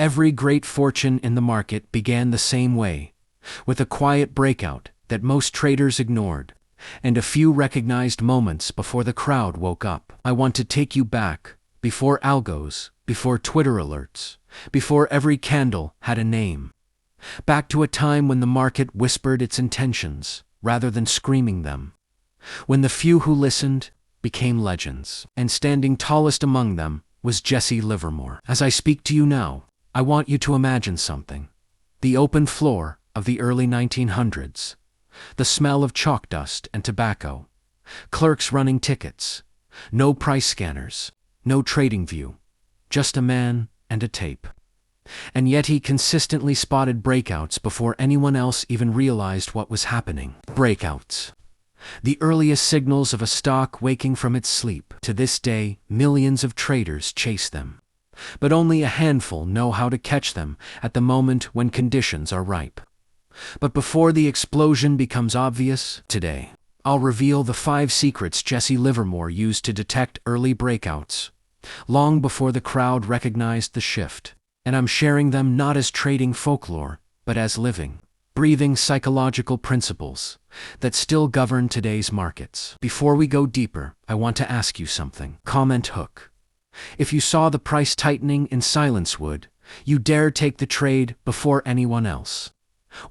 Every great fortune in the market began the same way, with a quiet breakout that most traders ignored, and a few recognized moments before the crowd woke up. I want to take you back, before algos, before Twitter alerts, before every candle had a name. Back to a time when the market whispered its intentions, rather than screaming them. When the few who listened became legends, and standing tallest among them was Jesse Livermore. As I speak to you now, I want you to imagine something. The open floor of the early 1900s. The smell of chalk dust and tobacco. Clerks running tickets. No price scanners. No trading view. Just a man and a tape. And yet he consistently spotted breakouts before anyone else even realized what was happening. Breakouts. The earliest signals of a stock waking from its sleep. To this day, millions of traders chase them. But only a handful know how to catch them at the moment when conditions are ripe. But before the explosion becomes obvious, today, I'll reveal the 5 secrets Jesse Livermore used to detect early breakouts, long before the crowd recognized the shift. And I'm sharing them not as trading folklore, but as living, breathing psychological principles that still govern today's markets. Before we go deeper, I want to ask you something. Comment hook. If you saw the price tightening in silence, would you dare take the trade before anyone else?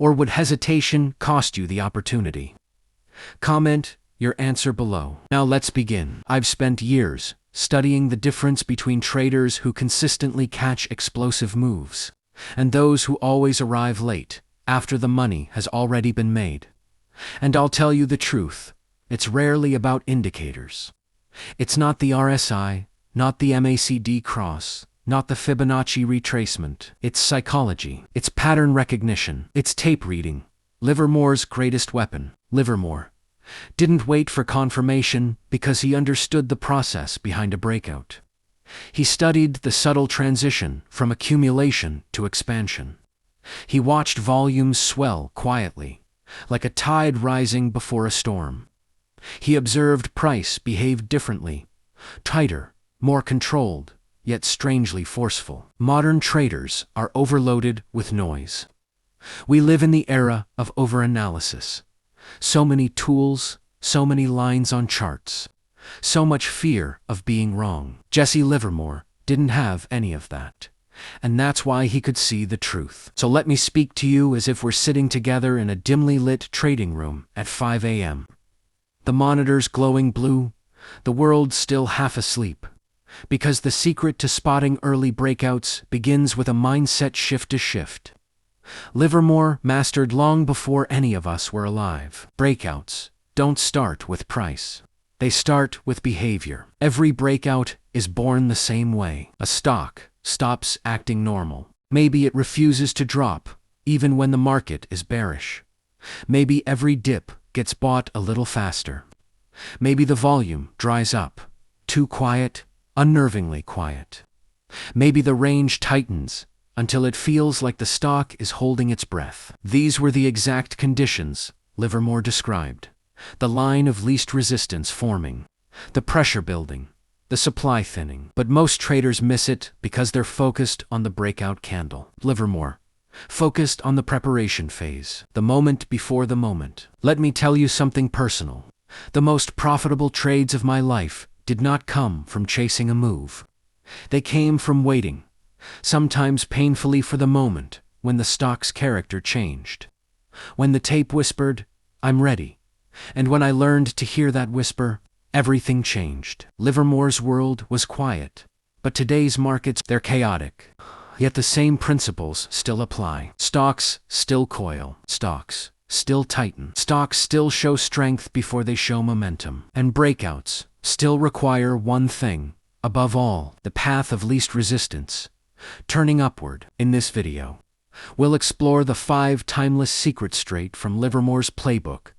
Or would hesitation cost you the opportunity? Comment your answer below. Now let's begin. I've spent years studying the difference between traders who consistently catch explosive moves and those who always arrive late, after the money has already been made. And I'll tell you the truth, it's rarely about indicators. It's not the RSI, not the MACD cross, not the Fibonacci retracement. It's psychology. It's pattern recognition. It's tape reading. Livermore's greatest weapon. Livermore didn't wait for confirmation because he understood the process behind a breakout. He studied the subtle transition from accumulation to expansion. He watched volumes swell quietly, like a tide rising before a storm. He observed price behave differently, tighter, more controlled, yet strangely forceful. Modern traders are overloaded with noise. We live in the era of overanalysis. So many tools, so many lines on charts, so much fear of being wrong. Jesse Livermore didn't have any of that, and that's why he could see the truth. So let me speak to you as if we're sitting together in a dimly lit trading room at 5 a.m. The monitors glowing blue, the world still half asleep. Because the secret to spotting early breakouts begins with a mindset shift. Livermore mastered long before any of us were alive. Breakouts don't start with price. They start with behavior. Every breakout is born the same way. A stock stops acting normal. Maybe it refuses to drop, even when the market is bearish. Maybe every dip gets bought a little faster. Maybe the volume dries up, too quiet, unnervingly quiet. Maybe the range tightens until it feels like the stock is holding its breath. These were the exact conditions Livermore described. The line of least resistance forming, the pressure building, the supply thinning. But most traders miss it because they're focused on the breakout candle. Livermore focused on the preparation phase, the moment before the moment. Let me tell you something personal. The most profitable trades of my life did not come from chasing a move. They came from waiting, sometimes painfully, for the moment when the stock's character changed. When the tape whispered, "I'm ready," and when I learned to hear that whisper, everything changed. Livermore's world was quiet, but today's markets, they're chaotic. Yet the same principles still apply. Stocks still coil. Stocks still tighten. Stocks still show strength before they show momentum. And breakouts still require one thing, above all, the path of least resistance, turning upward. In this video, we'll explore the 5 timeless secrets straight from Livermore's playbook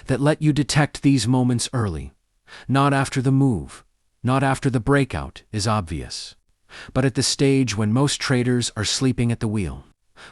that let you detect these moments early, not after the move, not after the breakout is obvious, but at the stage when most traders are sleeping at the wheel,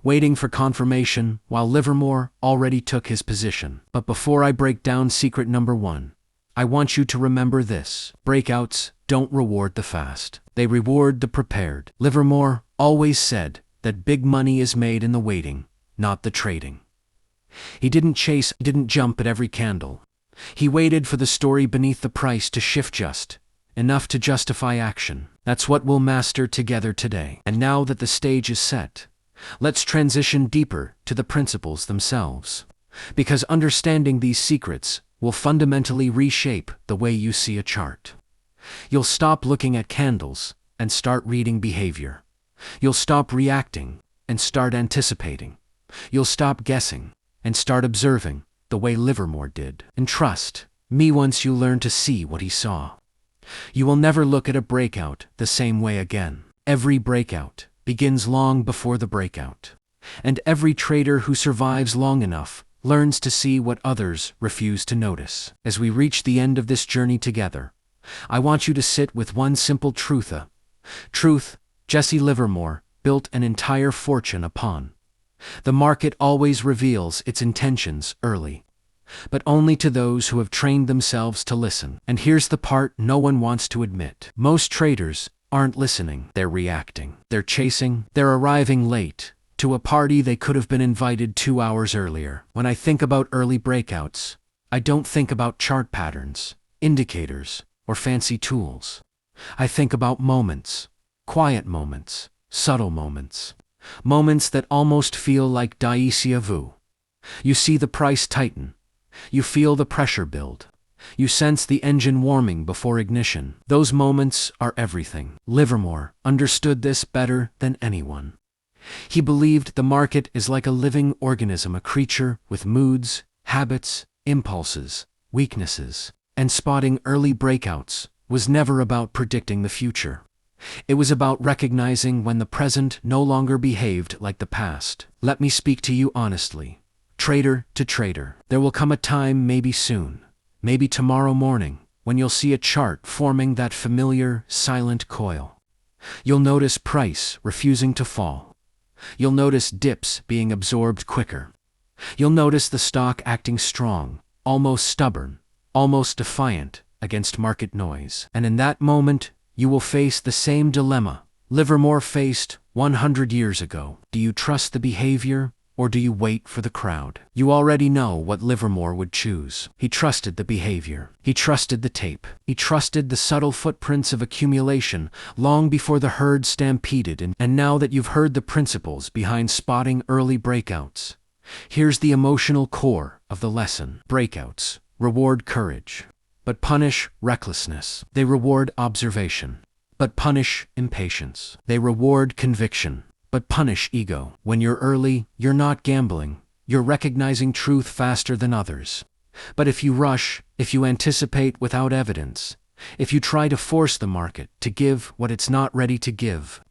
waiting for confirmation while Livermore already took his position. But before I break down secret number 1, I want you to remember this. Breakouts don't reward the fast. They reward the prepared. Livermore always said that big money is made in the waiting, not the trading. He didn't didn't jump at every candle. He waited for the story beneath the price to shift just enough to justify action. That's what we'll master together today. And now that the stage is set, let's transition deeper to the principles themselves. Because understanding these secrets will fundamentally reshape the way you see a chart. You'll stop looking at candles and start reading behavior. You'll stop reacting and start anticipating. You'll stop guessing and start observing the way Livermore did. And trust me, once you learn to see what he saw, you will never look at a breakout the same way again. Every breakout begins long before the breakout. And every trader who survives long enough learns to see what others refuse to notice. As we reach the end of this journey together, I want you to sit with one simple truth. Truth Jesse Livermore built an entire fortune upon. The market always reveals its intentions early, but only to those who have trained themselves to listen. And here's the part no one wants to admit. Most traders aren't listening, they're reacting. They're chasing, they're arriving late to a party they could have been invited 2 hours earlier. When I think about early breakouts, I don't think about chart patterns, indicators, or fancy tools. I think about moments, quiet moments, subtle moments, moments that almost feel like déjà vu. You see the price tighten. You feel the pressure build. You sense the engine warming before ignition. Those moments are everything. Livermore understood this better than anyone. He believed the market is like a living organism, a creature with moods, habits, impulses, weaknesses. And spotting early breakouts was never about predicting the future. It was about recognizing when the present no longer behaved like the past. Let me speak to you honestly, trader to trader. There will come a time, maybe soon, maybe tomorrow morning, when you'll see a chart forming that familiar, silent coil. You'll notice price refusing to fall. You'll notice dips being absorbed quicker. You'll notice the stock acting strong, almost stubborn, almost defiant against market noise. And in that moment, you will face the same dilemma Livermore faced 100 years ago. Do you trust the behavior, or do you wait for the crowd? You already know what Livermore would choose. He trusted the behavior. He trusted the tape. He trusted the subtle footprints of accumulation long before the herd stampeded. And now that you've heard the principles behind spotting early breakouts, here's the emotional core of the lesson. Breakouts reward courage, but punish recklessness. They reward observation, but punish impatience. They reward conviction, but punish ego. When you're early, you're not gambling. You're recognizing truth faster than others. But if you rush, if you anticipate without evidence, if you try to force the market to give what it's not ready to give,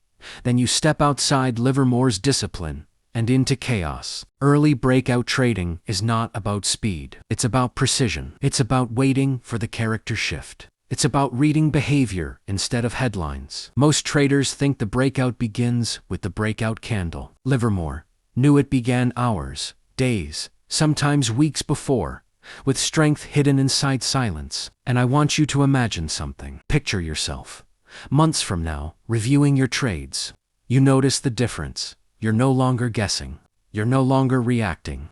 then you step outside Livermore's discipline and into chaos. Early breakout trading is not about speed. It's about precision. It's about waiting for the character shift. It's about reading behavior instead of headlines. Most traders think the breakout begins with the breakout candle. Livermore knew it began hours, days, sometimes weeks before, with strength hidden inside silence. And I want you to imagine something. Picture yourself, months from now, reviewing your trades. You notice the difference. You're no longer guessing. You're no longer reacting.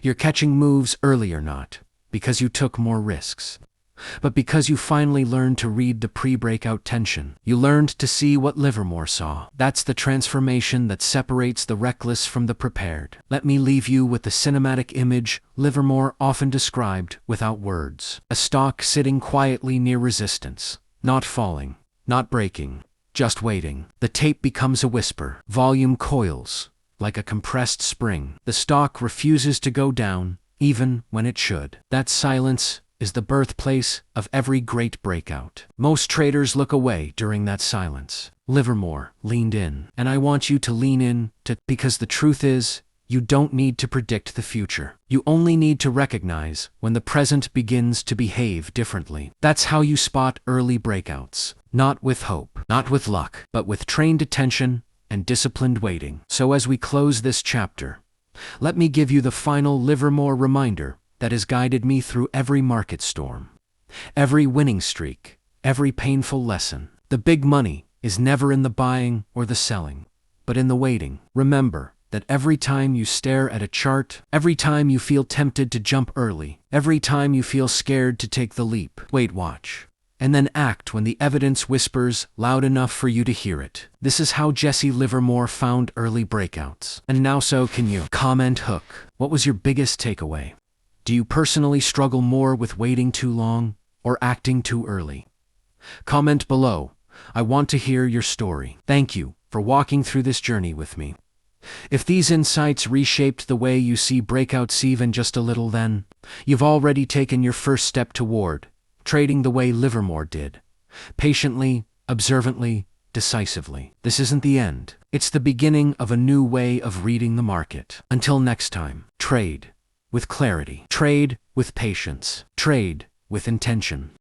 You're catching moves earlier, not because you took more risks, but because you finally learned to read the pre-breakout tension. You learned to see what Livermore saw. That's the transformation that separates the reckless from the prepared. Let me leave you with the cinematic image Livermore often described without words. A stock sitting quietly near resistance, not falling, not breaking, just waiting. The tape becomes a whisper. Volume coils like a compressed spring. The stock refuses to go down, even when it should. That silence is the birthplace of every great breakout. Most traders look away during that silence. Livermore leaned in, and I want you to lean in because the truth is, you don't need to predict the future. You only need to recognize when the present begins to behave differently. That's how you spot early breakouts. Not with hope, not with luck, but with trained attention and disciplined waiting. So as we close this chapter, let me give you the final Livermore reminder that has guided me through every market storm, every winning streak, every painful lesson. The big money is never in the buying or the selling, but in the waiting. Remember that every time you stare at a chart, every time you feel tempted to jump early, every time you feel scared to take the leap, wait, watch. And then act when the evidence whispers loud enough for you to hear it. This is how Jesse Livermore found early breakouts. And now so can you. Comment hook. What was your biggest takeaway? Do you personally struggle more with waiting too long or acting too early? Comment below. I want to hear your story. Thank you for walking through this journey with me. If these insights reshaped the way you see breakouts even just a little, then you've already taken your first step toward trading the way Livermore did. Patiently, observantly, decisively. This isn't the end. It's the beginning of a new way of reading the market. Until next time, trade with clarity. Trade with patience. Trade with intention.